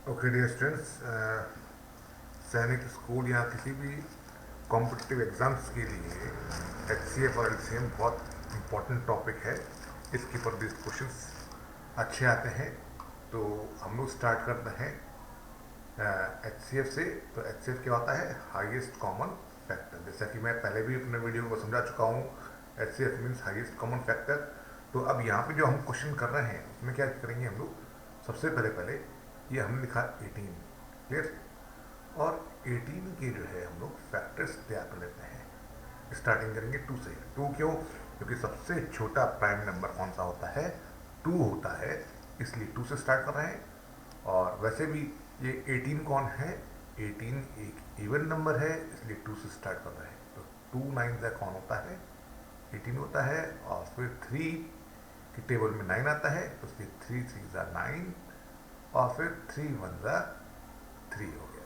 Okay dear students, सैनिक school या किसी भी कॉम्पिटिटिव एग्ज़ाम्स के लिए एच सी एफ और एल सी एम बहुत इम्पोर्टेंट टॉपिक है। इसके पर भी क्वेश्चंस अच्छे आते हैं। तो हम लोग स्टार्ट करते हैं एच सी एफ से। तो एच सी एफ क्या होता है? Highest common factor. जैसा कि मैं पहले भी अपने वीडियो में समझा चुका हूँ, H C F means highest common factor. तो अब यहाँ पे जो हम क्वेश्चन कर रहे हैं उसमें क्या करेंगे हम लोग? सबसे पहले ये हमने लिखा 18, क्लियर। और 18 के जो है हम लोग फैक्टर्स तैयार कर लेते हैं। स्टार्टिंग करेंगे 2 से। 2 क्यों? क्योंकि सबसे छोटा प्राइम नंबर कौन सा होता है? 2 होता है, इसलिए 2 से स्टार्ट कर रहे हैं। और वैसे भी ये 18 कौन है? 18 एक इवन नंबर है, इसलिए 2 से स्टार्ट कर रहे हैं। तो 2 9 का कौन होता है? 18 होता है। और फिर 3 की टेबल में 9 आता है, तो उसके 3 3 9, और फिर 3 1 3 हो गया।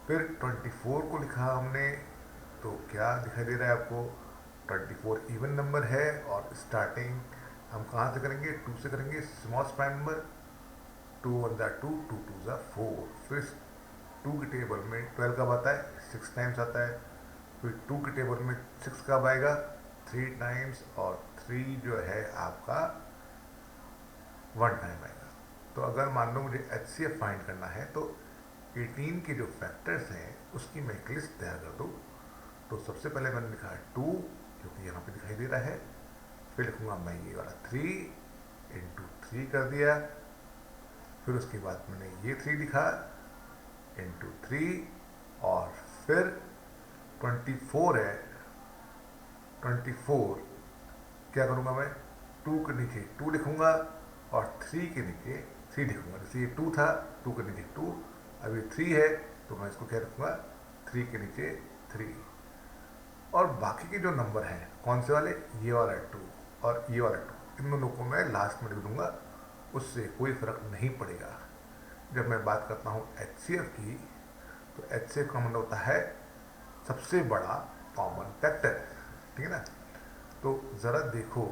फिर 24 को लिखा हमने, तो क्या दिखाई दे रहा है आपको? 24 इवन नंबर है, और स्टार्टिंग हम कहाँ से करेंगे? 2 से करेंगे, स्मॉल प्राइम नंबर। 2 1 2, 2 2 4। फिर 2 की टेबल में 12 कब आता है? 6 टाइम्स आता है। फिर 2 की टेबल में 6 कब आएगा? 3 टाइम्स। और 3 जो है आपका 1 टाइम आएगा। तो अगर मान लो मुझे एच सी एफ फाइंड करना है, तो 18 के जो फैक्टर्स हैं उसकी मैं एक लिस्ट तैयार कर दूँ। तो सबसे पहले मैंने लिखा है 2, क्योंकि यहाँ पे दिखाई दे रहा है। फिर लिखूँगा मैं ये वाला 3 इंटू 3 कर दिया। फिर उसके बाद मैंने ये 3 लिखा इंटू 3। और फिर 24 है, 24 क्या करूँगा मैं? 2 के नीचे 2 लिखूँगा, और 3 के नीचे 3 लिखूँगा। जैसे ये 2 था, 2 के नीचे 2, अभी 3 है, तो मैं इसको क्या रखूँगा? 3 के नीचे 3। और बाकी के जो नंबर हैं कौन से वाले? ये वाला 2 और ये वाला 2, इन दोनों को मैं लास्ट में लिख दूँगा। उससे कोई फ़र्क नहीं पड़ेगा। जब मैं बात करता हूँ एच सी एफ की, तो एच सी एफ का मतलब होता है सबसे बड़ा कॉमन फैक्टर, ठीक है ना? तो ज़रा देखो,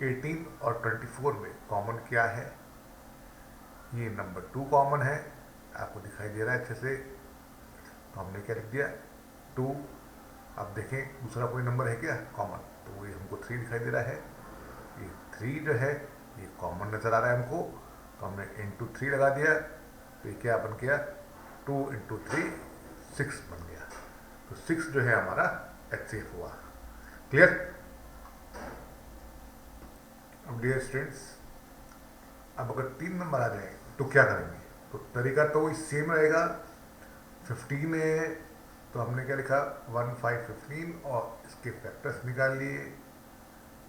18 और 24 में कॉमन क्या है? ये नंबर 2 कॉमन है, आपको दिखाई दे रहा है अच्छे से। तो हमने क्या लिख दिया? 2। अब देखें दूसरा कोई नंबर है क्या कॉमन? तो ये हमको 3 दिखाई दे रहा है। ये 3 जो है ये कॉमन नज़र आ रहा है हमको, तो हमने इंटू 3 लगा दिया। तो ये क्या बन गया? 2 इंटू 3 6 बन गया। तो 6 जो है हमारा एच सी एफ हुआ। क्लियर? अब डियर स्टूडेंट्स, अब अगर 3 नंबर आ जाए तो क्या करेंगे? तो तरीका तो वही सेम रहेगा। 15 है, तो हमने क्या लिखा? 1 5 15, और इसके फैक्टर्स निकाल लिए।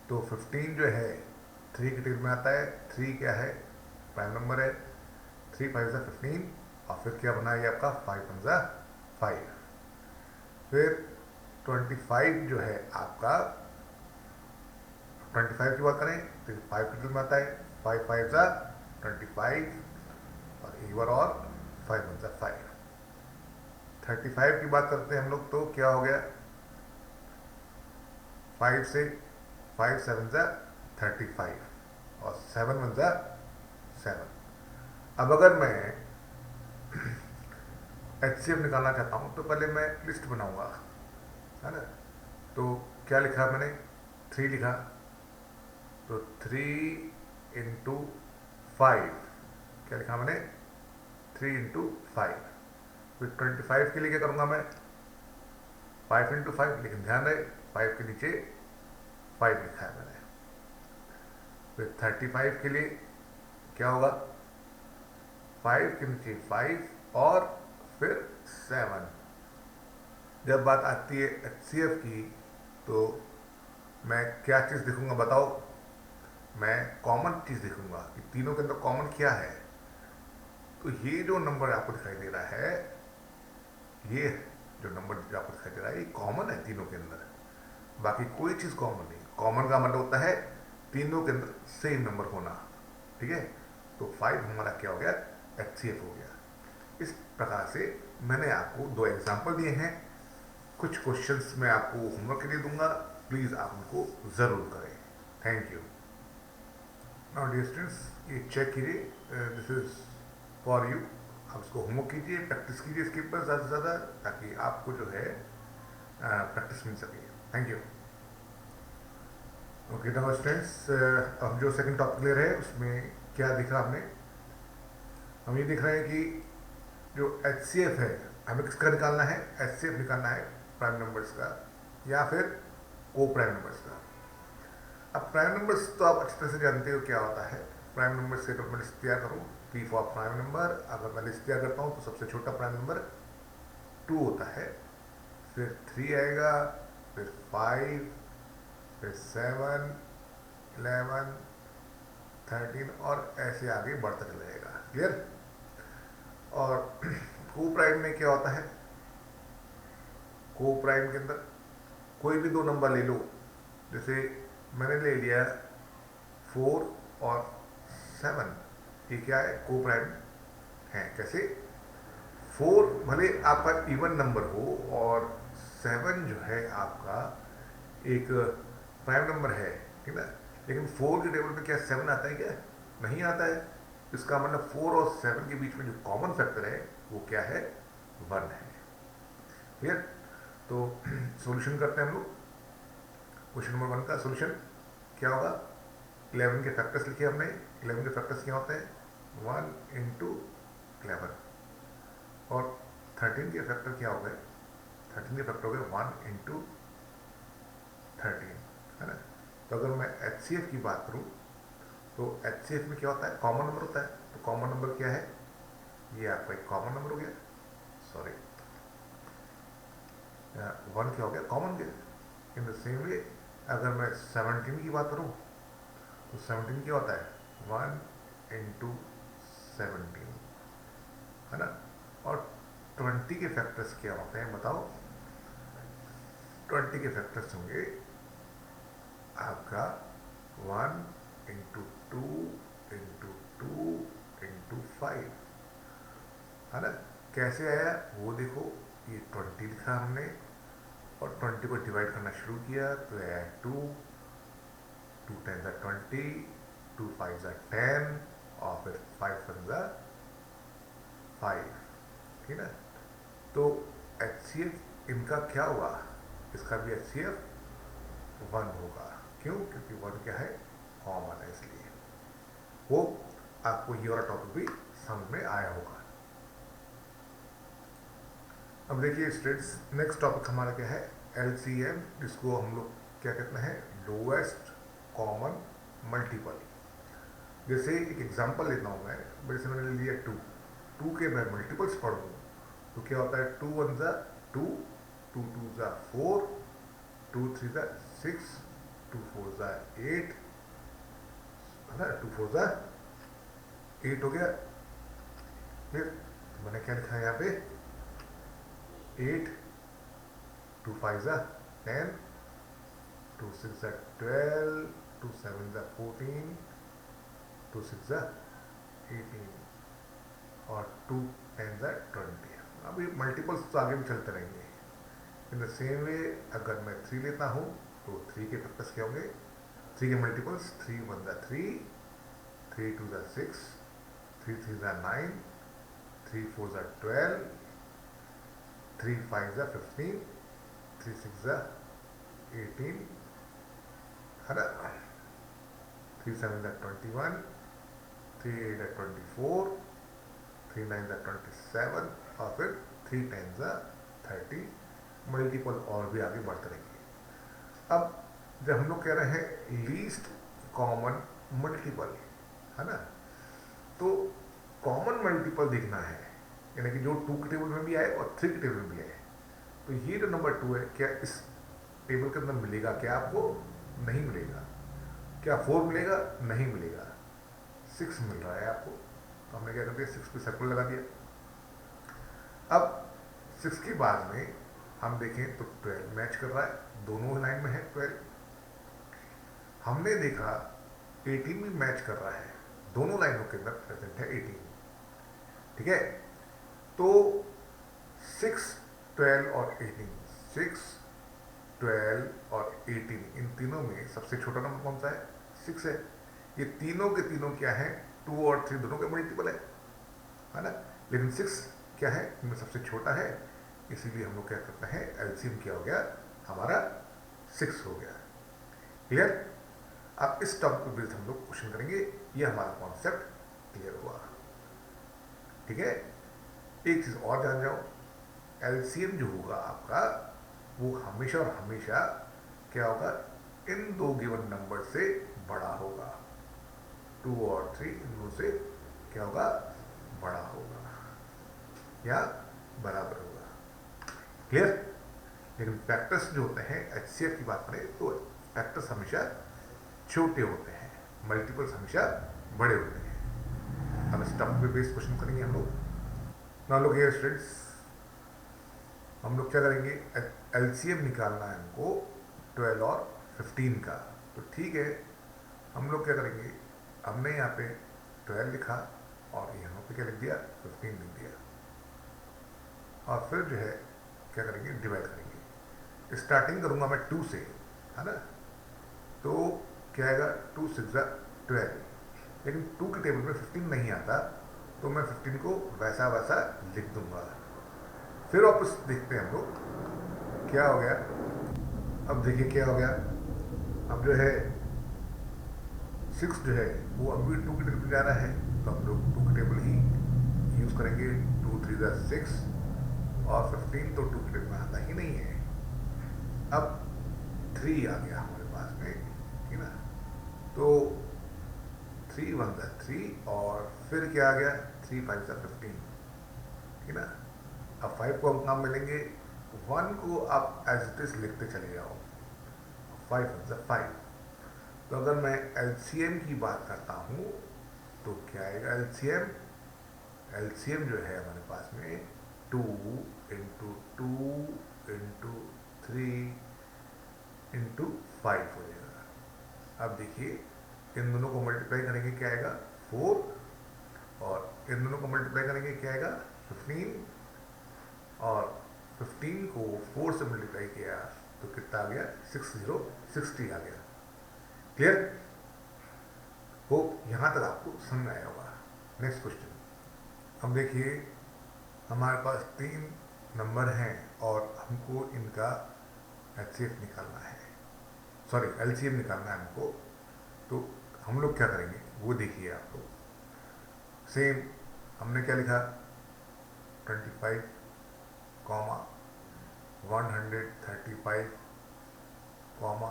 तो 15 जो है 3 की टेबल में आता है। 3 क्या है? प्राइम नंबर है। 3 5 15, और फिर क्या बना ये आपका? 5 1 5। फिर 25 जो है आपका, 25 की बात करें तो 5 की टेबल में आता है। 5 5 25, और एक बार और 5 1 5। 35 की बात करते हैं हम लोग, तो क्या हो गया? 5 से 5 7 35, और 7 1 7। अब अगर मैं एच सी एफ निकालना चाहता हूँ, तो पहले मैं लिस्ट बनाऊंगा, है ना? तो क्या लिखा मैंने? 3 लिखा। तो 3 इंटू 5, क्या लिखा मैंने? 3 इंटू 5। फिर 25 के लिए क्या करूँगा मैं? 5 इंटू 5, लेकिन ध्यान रहे 5 के नीचे 5 लिखा है मैंने। फिर 35 के लिए क्या होगा? 5 के नीचे 5, और फिर 7। जब बात आती है एच सी एफ की, तो मैं क्या चीज़ देखूंगा बताओ? मैं कॉमन चीज़ देखूंगा कि तीनों के अंदर कॉमन क्या है। तो ये जो नंबर आपको दिखाई दे रहा है, ये जो नंबर जो आपको दिखाई दे रहा है, ये कॉमन है तीनों के अंदर। बाकी कोई चीज़ कॉमन नहीं। कॉमन का मतलब होता है तीनों के अंदर सेम नंबर होना, ठीक है? तो 5 हमारा क्या हो गया? एच सी एफ हो गया। इस प्रकार से मैंने आपको 2 एग्जाम्पल दिए हैं। कुछ क्वेश्चंस मैं आपको होमवर्क के लिए दूंगा, प्लीज़ आप उनको ज़रूर करें। Thank you. Now dear students, ये चेक कीजिए, दिस इज फॉर यू। आप इसको होमवर्क कीजिए, प्रैक्टिस कीजिए इसके ऊपर ज़्यादा से ज़्यादा, ताकि आपको जो है प्रैक्टिस मिल सके। Thank you. Okay now students, अब जो सेकंड टॉपिक ले रहे हैं उसमें क्या दिखा हमने, हम ये देख रहे हैं कि जो HCF है हमें किसका निकालना है, HCF निकालना है प्राइम नंबर्स का या फिर को प्राइम नंबर्स का। अब प्राइम नंबर्स तो आप अच्छी तरह से जानते हो क्या होता है। प्राइम नंबर से अगर मैं लिस्ट तैयार करूँ, P फॉर प्राइम नंबर, अगर मैं लिस्ट तैयार करता हूँ तो सबसे छोटा प्राइम नंबर 2 होता है, फिर 3 आएगा, फिर 5, फिर 7, 11, 13 और ऐसे आगे बढ़ता चला जाएगा। क्लियर। और को प्राइम में क्या होता है, को प्राइम के अंदर कोई भी दो नंबर ले लो, जैसे मैंने ले लिया 4 और 7, ये क्या है, को प्राइम है। कैसे, 4 भले आपका इवन नंबर हो और 7 जो है आपका एक प्राइम नंबर है, ठीक ना, लेकिन 4 के टेबल में क्या 7 आता है, क्या नहीं आता है। इसका मतलब 4 और 7 के बीच में जो कॉमन फैक्टर है वो क्या है, 1 है। क्लियर। तो सॉल्यूशन करते हैं हम लोग। क्वेश्चन नंबर 1 का सॉल्यूशन क्या होगा, 11 के फैक्टर्स लिखे हमने। 11 के फैक्टर्स क्या होते हैं, 1 इंटू 11, और 13 के फैक्टर क्या हो गए, 13 के फैक्टर हो गए 1 इंटू 13, है ना। तो अगर मैं HCF की बात करूं तो HCF में क्या होता है, कॉमन नंबर होता है। तो कॉमन नंबर क्या है, ये आपका एक कॉमन नंबर हो गया, सॉरी 1 क्या हो गया, कॉमन गया। इन द सेम वे अगर मैं 17 की बात करूं तो 17 क्या होता है, 1 इंटू 17, है ना। और 20 के फैक्टर्स क्या होते हैं बताओ, 20 के फैक्टर्स होंगे आपका 1 इंटू 2 इंटू 2 इंटू 5, है ना। कैसे आया वो देखो, ये 20 लिखा हमने और 20 को डिवाइड करना शुरू किया तो आया 2, 2 10 20, 2 5 10 और फिर 5 1 5, ठीक है। तो HCF इनका क्या हुआ, इसका भी HCF 1 होगा। क्यों, क्योंकि 1 क्या है, कॉमन है, इसलिए। वो आपको ये वाला टॉपिक भी समझ में आया होगा। अब देखिए स्टूडेंट्स, नेक्स्ट टॉपिक हमारा क्या है, LCM, जिसको हम लोग क्या कहते हैं, लोएस्ट कॉमन मल्टीपल। जैसे एक एग्जांपल लेता हूँ मैं, जैसे मैंने लिया 2 के मैं मल्टीपल्स पढ़ूँ तो क्या होता है, 2 1 ज़ा 2, 2 2 ज़ा 4, 2 3 ज़ा 6, 2 4 ज़ा 8, है ना, 2 4 ज़ा 8 हो गया। फिर मैंने क्या लिखा है यहाँ पे, 8, 2 5 ज़ा 10, 2 6 ज़ा 12, 2 7 ज़ा 14, 2 6 ज़ा 18 और 2 10 ज़ा 20। अभी मल्टीपल्स तो आगे भी चलते रहेंगे। इन द सेम वे अगर मैं 3 लेता हूँ तो 3 के फैक्टर्स क्या होंगे, 3 के मल्टीपल्स 3 1 ज़ा 3, 3 2 ज़ा 6, 3 3 ज़ा 9, 3 4 ज़ा 12, 3 5 ज़ा 15, 3 6 ज़ा 18, है ना, 3 7 ज़ा 21, 3 8 ज़ा 24, 3 9 ज़ा 27 और फिर 3 10 ज़ा 30। मल्टीपल और भी आगे बढ़ते रहेंगे। अब जब हम लोग कह रहे हैं लीस्ट कॉमन मल्टीपल, है ना, तो कॉमन मल्टीपल देखना है, यानी कि जो 2 के टेबल में भी आए और 3 के टेबल में भी आए। तो ये जो नंबर 2 है, क्या इस टेबल के अंदर मिलेगा, क्या आपको नहीं मिलेगा। क्या 4 मिलेगा, नहीं मिलेगा। 6 मिल रहा है आपको, तो हमने क्या कर दिया, 6 पे सर्कल लगा दिया। अब 6 के बाद में हम देखें तो 12 मैच कर रहा है, दोनों लाइन में है 12। हमने देखा 18 भी मैच कर रहा है, दोनों लाइनों के अंदर प्रेजेंट है 18, ठीक है। तो 6 12 और 18, 6 12 और 18, इन तीनों में सबसे छोटा नंबर कौन सा है, 6 है। ये तीनों के तीनों क्या है, 2 और 3 दोनों के मल्टीपल है है ना। लेकिन 6 क्या है, इनमें सबसे छोटा है, इसीलिए हम लोग क्या करते हैं, एलसीएम क्या हो गया हमारा 6 हो गया। क्लियर। अब इस टॉपिक पे बेस्ड हम लोग क्वेश्चन करेंगे, ये हमारा कॉन्सेप्ट क्लियर हुआ। ठीक है। एक चीज और जान जाओ, एलसीएम जो होगा आपका वो हमेशा और हमेशा क्या होगा, इन दो गिवन नंबर से बड़ा होगा। 2 और 3 इन दो से क्या होगा, बड़ा होगा या बराबर होगा। क्लियर। लेकिन फैक्टर्स जो होते हैं, एचसीएफ की बात करें तो फैक्टर्स हमेशा छोटे होते हैं, मल्टीपल्स हमेशा बड़े होते हैं। अब इस टॉपिक पे बेस्ड क्वेश्चन करेंगे हम लोग। ना लोग ये स्टूडेंट्स, हम लोग क्या करेंगे, एलसीएम निकालना है हमको 12 और 15 का। तो ठीक है, हम लोग क्या करेंगे, हमने यहाँ पे 12 लिखा और यहाँ पे क्या लिख दिया, 15 लिख दिया, और फिर जो है क्या करेंगे, डिवाइड करेंगे। स्टार्टिंग करूँगा मैं 2 से, है ना। तो क्या आएगा, 2 6 12, लेकिन 2 के टेबल में 15 नहीं आता, तो मैं 15 को वैसा वैसा लिख दूंगा। फिर वापस देखते हैं हम लोग क्या हो गया। अब देखिए क्या हो गया, अब जो है 6 जो है वो अब भी 2 के टेबल में जा रहा है, तो हम लोग 2 के टेबल ही यूज करेंगे। 2 3 6 और 15 तो 2 के टेबल में आता ही नहीं है। अब 3 आ गया हमारे पास में, ठीक ना। तो 3 1 3 और फिर क्या आ गया, 3 5 15, ठीक ना। अब 5 को हम काम में लेंगे, 1 को आप एज इट इज लिखते चले जाओ, 5 1 5। तो अगर मैं एलसीएम की बात करता हूँ तो क्या आएगा एलसीएम, एलसीएम जो है हमारे पास में 2 इंटू 2 इंटू 3 इंटू 5 हो जाएगा। अब देखिए इन दोनों को मल्टीप्लाई करेंगे क्या आएगा, 4, और इन दोनों को मल्टीप्लाई करेंगे क्या आएगा, 15, और 15 को 4 से मल्टीप्लाई किया तो कितना आ गया, 60 आ गया। क्लियर। होप यहां तक आपको समझ आया होगा। Next question. अब देखिए हमारे पास 3 नंबर हैं और हमको इनका एचसीएफ निकालना है, सॉरी एलसीएम निकालना है हमको। तो हम लोग क्या करेंगे वो देखिए आप लोग। सेम हमने क्या लिखा, 25 कॉमा 135 कॉमा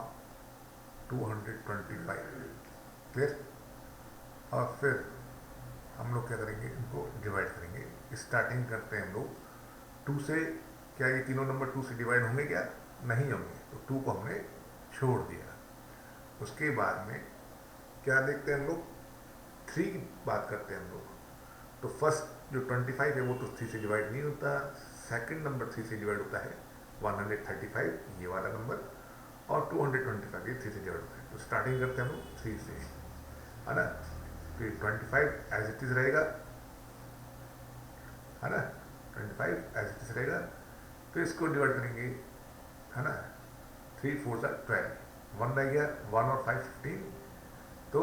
225। क्लियर। और फिर हम लोग क्या करेंगे, इनको डिवाइड करेंगे। स्टार्टिंग करते हैं हम लोग 2 से। क्या ये तीनों नंबर 2 से डिवाइड होंगे, क्या नहीं होंगे, तो 2 को हमने छोड़ दिया। उसके बाद में क्या देखते हैं हम लोग, 3 की बात करते हैं हम लोग। तो फर्स्ट जो 25 है वो तो 3 से डिवाइड नहीं होता, सेकंड नंबर 3 से डिवाइड होता है, 135 ये वाला नंबर, और 225 ये 3 से डिवाइड होता है। तो स्टार्टिंग करते हैं हम लोग 3 से, है ना। तो 25 एज इट इज रहेगा, है ना, 25 एज इट इज रहेगा। तो इसको डिवाइड करेंगे, है ना, 3 4 12, 1 रह गया, 1 और 5 15, तो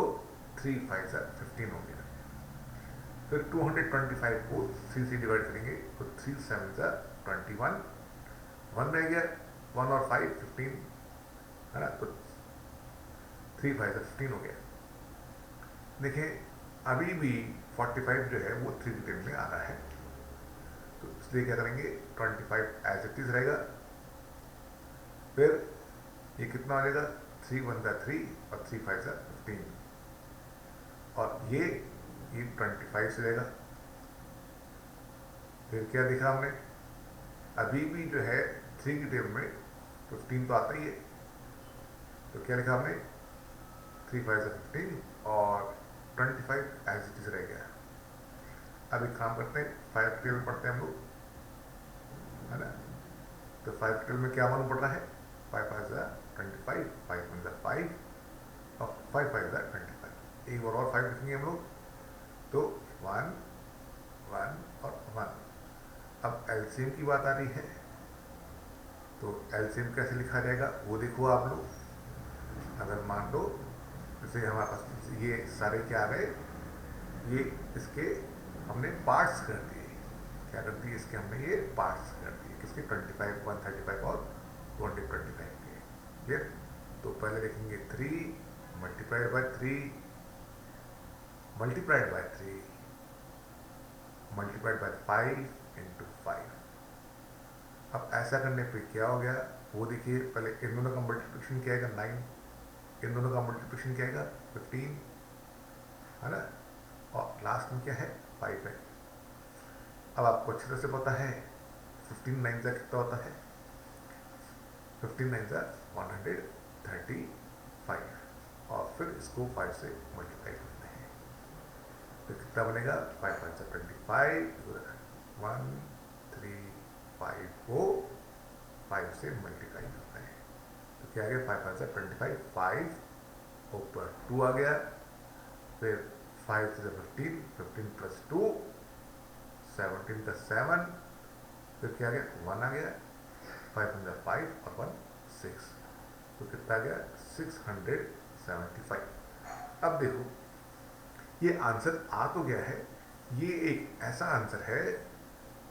3 5 15 हो गया। फिर 225 को 3 से डिवाइड करेंगे तो 3 7 21, 1 रह गया, 1 और 5 15, है ना, तो 3 5 15 हो गया। देखें अभी भी 45 जो है वो 3 के टेबल में आ रहा है, तो इसलिए क्या करेंगे, 25 एज इट इज रहेगा। फिर ये कितना हो जाएगा, 3 1 3 और 3 5 15, और ये 25 से रहेगा। फिर क्या दिखा हमने, अभी भी जो है 3 की टेबल में 15 तो आता ही है, तो क्या लिखा हमने, 3 5 15 और 25 एज इट इज रह गया। अब एक काम करते हैं, 5 टेबल पढ़ते हैं हम लोग, है ना। तो 5 टेबल में क्या मालूम पड़ रहा है, 5 5 25, 5 1 5 और 5 5 25। एक बार और 5 लिखेंगे हम लोग, तो 1 1 और 1। अब एलसीएम की बात आ रही है, तो एलसीएम कैसे लिखा जाएगा वो देखो आप लोग। अगर मान लो जैसे हमारे पास ये सारे क्या आ गए, ये इसके हमने पार्ट्स कर दिए। क्या कर दिए इसके? हमने ये पार्ट्स कर दिए किसके? 25, 135 और 225 के। क्लियर? तो पहले लिखेंगे 3 multiplied by 3 multiplied by 3 multiplied by 5 into 5। अब ऐसा करने पे क्या हो गया वो देखिए। पहले इन दोनों का मल्टीप्लिकेशन क्या आएगा? 9। इन दोनों का मल्टीप्लिकेशन क्या आएगा? 15, है ना? और लास्ट में क्या है? 5 है। अब आपको अच्छी तरह से पता है 15 9 का कितना होता है? 15 9 का 135 और फिर इसको 5 से मल्टीप्लाई करते हैं तो कितना बनेगा? 5 5 से 25 1 3 5 को 5 से मल्टीप्लाई करते हैं तो क्या आ गया? 5 5 से 25 5 ऊपर 2 आ गया, फिर 5 से 15 15 प्लस 2 17 का 7, फिर क्या आ गया? 1 आ गया, 5 5 5 और 1 6 तो कितना आ गया? 675। अब देखो ये आंसर आ तो गया है। ये एक ऐसा आंसर है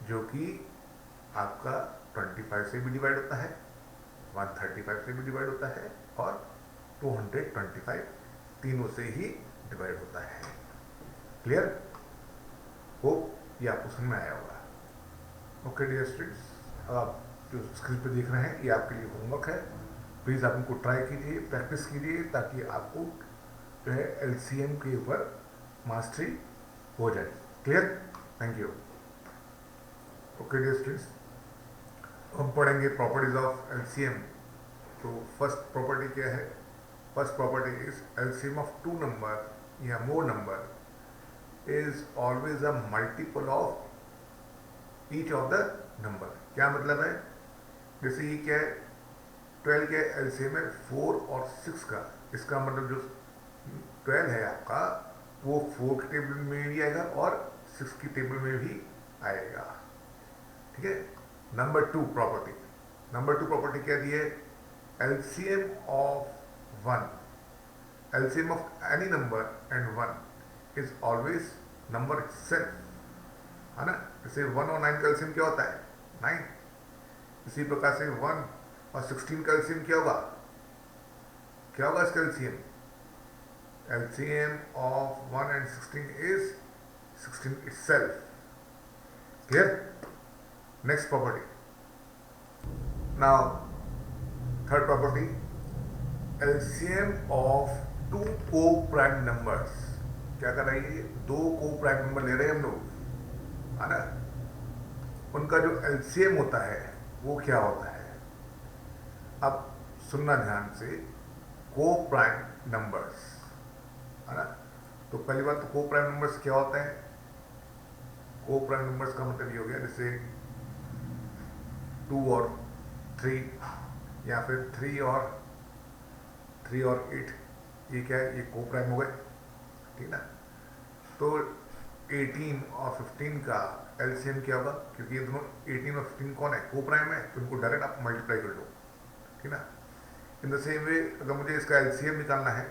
जो कि आपका 25 से भी डिवाइड होता है, 135 से भी डिवाइड होता है और 225 तीनों से ही डिवाइड होता है। क्लियर? होप ये आपको समझ में आया होगा। ओके डियर स्टूडेंट्स, अब आप जो स्क्रीन पे देख रहे हैं ये आपके लिए होमवर्क है। प्लीज़ आप इनको ट्राई कीजिए, प्रैक्टिस कीजिए ताकि आपको जो है एलसीएम के ऊपर मास्टरी हो जाए। Clear? Thank you. Okay dear students, हम पढ़ेंगे प्रॉपर्टीज ऑफ एलसीएम। तो फर्स्ट प्रॉपर्टी क्या है? First property is LCM of two number या more number is always a multiple of each of the number. क्या मतलब है? जैसे ये क्या है? 12 के एलसीएम है 4 और 6 का। इसका मतलब जो 12 है आपका वो 4 की टेबल में भी आएगा और 6 की टेबल में भी आएगा। ठीक है? नंबर टू प्रॉपर्टी क्या दी है? LCM of 1, LCM of any number and 1 is always number itself, है ना? जैसे 1 और 9 का एलसीएम क्या होता है? 9। इसी प्रकार से 1 और 16 का एलसीएम क्या होगा? क्या होगा इसका LCM? LCM of 1 and 16 is 16 itself. Clear? Next property. Now, third property, LCM of two co-prime numbers. क्या कर रही है? दो co-prime number ले रहे हैं हम लोग, है ना? उनका जो LCM होता है वो क्या होता है? अब सुनना ध्यान से, co-prime numbers, है ना? तो पहली बात तो को-प्राइम नंबर्स क्या होते हैं? को-प्राइम नंबर्स का मतलब ये हो गया जैसे 2 और 3 या फिर 3 और 8। ये क्या है? ये को-प्राइम हो गए, ठीक ना? तो 18 और 15 का एलसीएम क्या होगा? क्योंकि ये दोनों 18 और 15 कौन है? को-प्राइम है, तो इनको डायरेक्ट आप मल्टीप्लाई कर लो, ठीक ना? इन द सेम वे अगर मुझे इसका एलसीएम निकालना है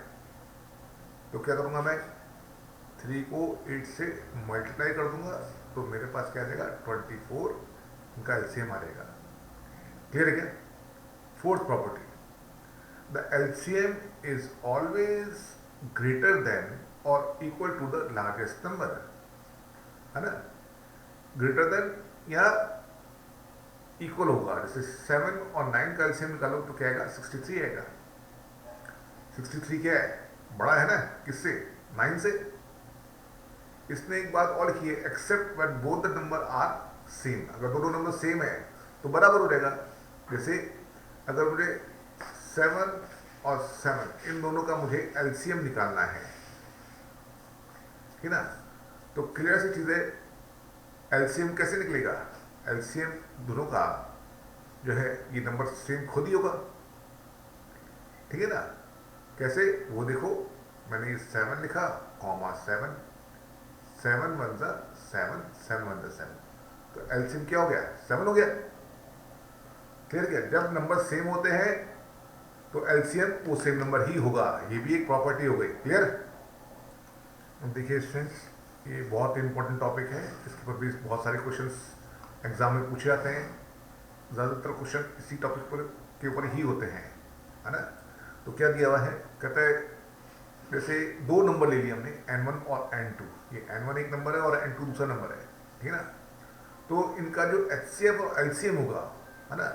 तो क्या करूंगा? मैं 3 को 8 से मल्टीप्लाई कर दूंगा तो मेरे पास क्या आ जाएगा? 24 इनका एलसीएम आ जाएगा। क्लियर है क्या? Fourth property, the LCM is always greater than और equal to the largest number, है ना? ग्रेटर देन या इक्वल होगा। जैसे 7 और 9 का एलसीएम निकालो तो क्या आएगा? 63 आएगा। 63 क्या है? बड़ा है ना किससे? 9 से। इसने एक बात और लिखी है, except when both the number are same. अगर दोनों नंबर सेम है तो बराबर हो जाएगा। जैसे अगर मुझे 7 और 7 इन दोनों का मुझे एलसीएम निकालना है, ठीक ना? तो क्लियर सी चीज है, एलसीएम कैसे निकलेगा? एलसीएम दोनों का जो है ये नंबर सेम खुद ही होगा, ठीक है ना? कैसे? वो देखो, मैंने ये 7 लिखा, कॉमा 7, 7 1 जा 7, 7 1 जा 7, तो एलसीएम क्या हो गया? 7 हो गया। क्लियर क्या? जब नंबर सेम होते हैं तो एलसीएम वो सेम नंबर ही होगा। ये भी एक प्रॉपर्टी हो गई। क्लियर? देखिए स्टूडेंट्स, ये बहुत इंपॉर्टेंट टॉपिक है, इसके ऊपर भी बहुत सारे क्वेश्चंस एग्जाम में पूछे जाते हैं। ज़्यादातर क्वेश्चन इसी टॉपिक पर के ऊपर ही होते हैं, है ना। तो क्या दिया हुआ है, कहता है जैसे दो नंबर ले लिए हमने n1 और n2, ये n1 एक नंबर है और n2 दूसरा नंबर है, ठीक है ना। तो इनका जो HCF और LCM होगा, है ना,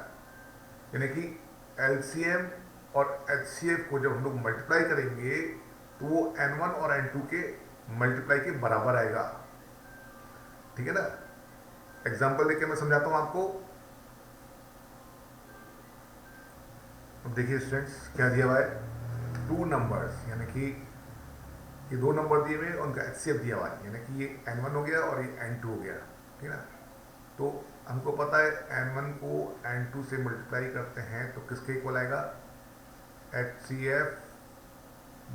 यानी कि LCM और HCF को जब हम लोग मल्टीप्लाई करेंगे तो वो n1 और n2 के मल्टीप्लाई के बराबर आएगा, ठीक है ना। एग्जाम्पल देके मैं समझाता हूं आपको। अब देखिए स्टूडेंट्स, क्या दिया हुआ है, टू नंबर्स, यानी कि ये दो नंबर दिए हुए उनका HCF दिया हुआ है, यानी कि ये n1 हो गया और ये n2 हो गया, ठीक है ना। तो हमको पता है n1 को n2 से मल्टीप्लाई करते हैं तो किसके इक्वल आएगा, HCF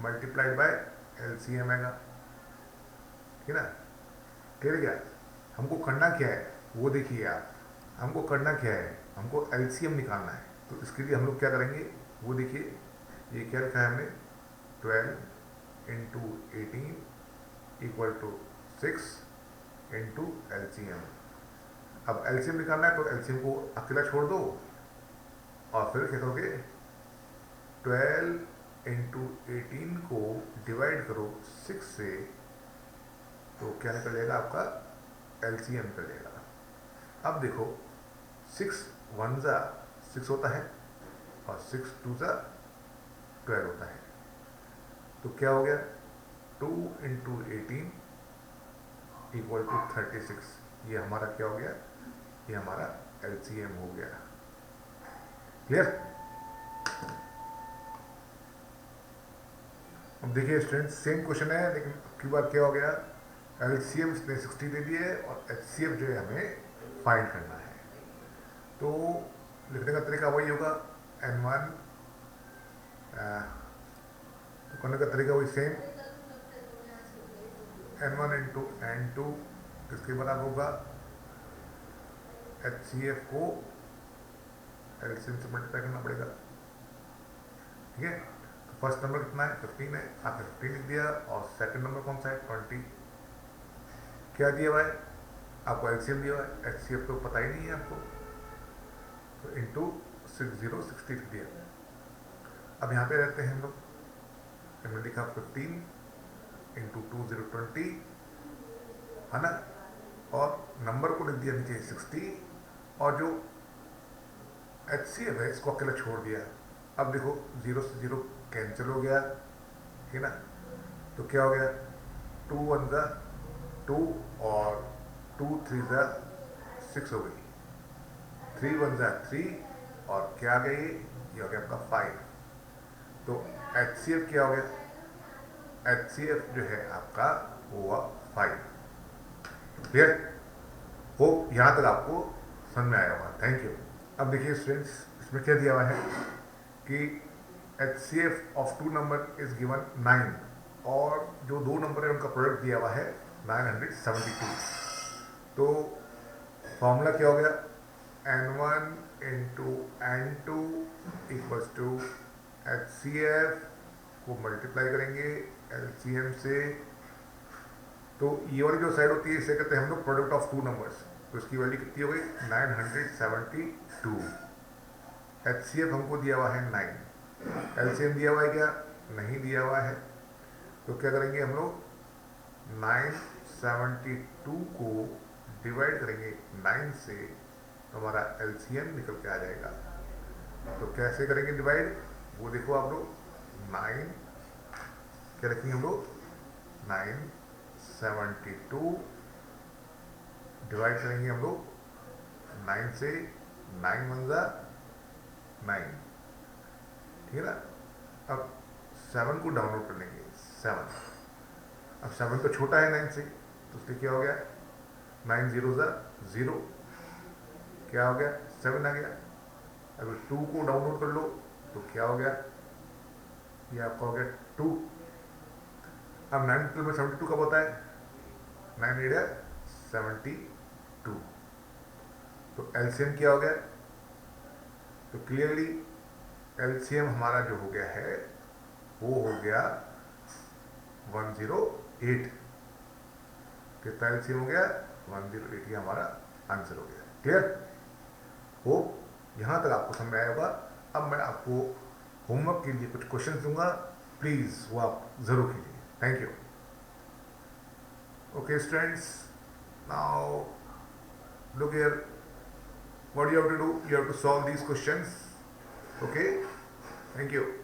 मल्टीप्लाइड बाय LCM आएगा, ठीक है ना। क्लियर क्या, हमको करना क्या है वो देखिए आप, हमको करना क्या है, हमको LCM निकालना है। तो इसके लिए हम लोग क्या करेंगे वो देखिए, ये क्या लिखा है हमने, 12 into 18 equal to 6 into LCM। अब LCM निकालना है तो LCM को अकेला छोड़ दो और फिर क्या करोगे, 12 इंटू 18 को डिवाइड करो 6 से, तो क्या निकल जाएगा आपका, LCM निकल जाएगा। अब देखो 6 1 जा 6 होता है और 6 2 जा 12 होता है, तो क्या हो गया, 2 इंटू 18 इक्वल टू 36। ये हमारा क्या हो गया, ये हमारा LCM हो गया। क्लियर। अब देखिए स्टूडेंट्स, सेम क्वेश्चन है लेकिन की बार क्या हो गया, LCM इसने 60 दे दिए और HCF जो है हमें फाइंड करना है। तो लिखने का तरीका वही होगा, n1, तो करने का तरीका वही सेम, n1 इंटू n2 किसके बराबर होगा, HCF को LCM से मल्टीप्लाई करना पड़ेगा, ठीक है। तो फर्स्ट नंबर कितना है, 15 है, आपने 15 लिख दिया, और सेकंड नंबर कौन सा है, 20। क्या दिया हुआ है आपको, LCM दिया हुआ है, HCF तो पता ही नहीं है आपको, तो इंटू 60 लिख दिया। अब यहाँ पे रहते हैं हम लोग, हमने लिखा 15 इंटू 20 है ना, और नंबर को लिख दिया नीचे 60, और जो HCF है इसको अकेला छोड़ दिया। अब देखो 0 से 0 कैंसिल हो गया, ठीक है ना। तो क्या हो गया, 2 1 जा 2 और 2 3 जा 6 हो गई, 3 1 जा 3 और क्या आ गई, ये हो गया आपका 5। तो HCF क्या हो गया, HCF जो है आपका वो हुआ 5। क्लियर हो, यहाँ तक आपको समझ में आया होगा, थैंक यू। अब देखिए स्टूडेंट्स, इसमें क्या दिया हुआ है कि HCF of two number is given 9, और जो दो नंबर है उनका प्रोडक्ट दिया हुआ है 972। तो फॉर्मूला क्या हो गया, n1 into n2 equals to HCF को मल्टीप्लाई करेंगे LCM से। तो ये वाली जो साइड होती है इसे कहते हैं हम लोग प्रोडक्ट ऑफ टू नंबर्स, तो इसकी वैल्यू कितनी हो गई, 972। HCF हमको दिया हुआ है 9, LCM दिया हुआ है क्या, नहीं दिया हुआ है। तो क्या करेंगे हम लोग, 972 को डिवाइड करेंगे 9 से, तो हमारा LCM निकल के आ जाएगा। तो कैसे करेंगे डिवाइड, वो देखो आप लोग, 9 क्या रखेंगे हम लोग, 972 डिवाइड करेंगे हम लोग 9 से, 9 1 जा 9, ठीक है ना। अब 7 को डाउनलोड कर लेंगे, 7, अब 7 तो छोटा है 9 से, तो उसके क्या हो गया, 9 0 जा 0, क्या हो गया, 7 आ गया। अगर 2 को डाउनलोड कर लो तो क्या हो गया, ये आपका हो गया 2। अब 9 में 72 कब होता है, 9 8 72। तो LCM क्या हो गया, तो क्लियरली LCM हमारा जो हो गया है वो हो गया 108। कितना एलसीएम हो गया? 1080 हमारा आंसर हो गया। क्लियर? होप यहाँ तक आपको समझ आया होगा। अब मैं आपको होमवर्क के लिए कुछ क्वेश्चन दूंगा, प्लीज वो आप जरूर कीजिए। Thank you. Okay students, now look here, what you have to do, you have to solve these questions. Okay, thank you.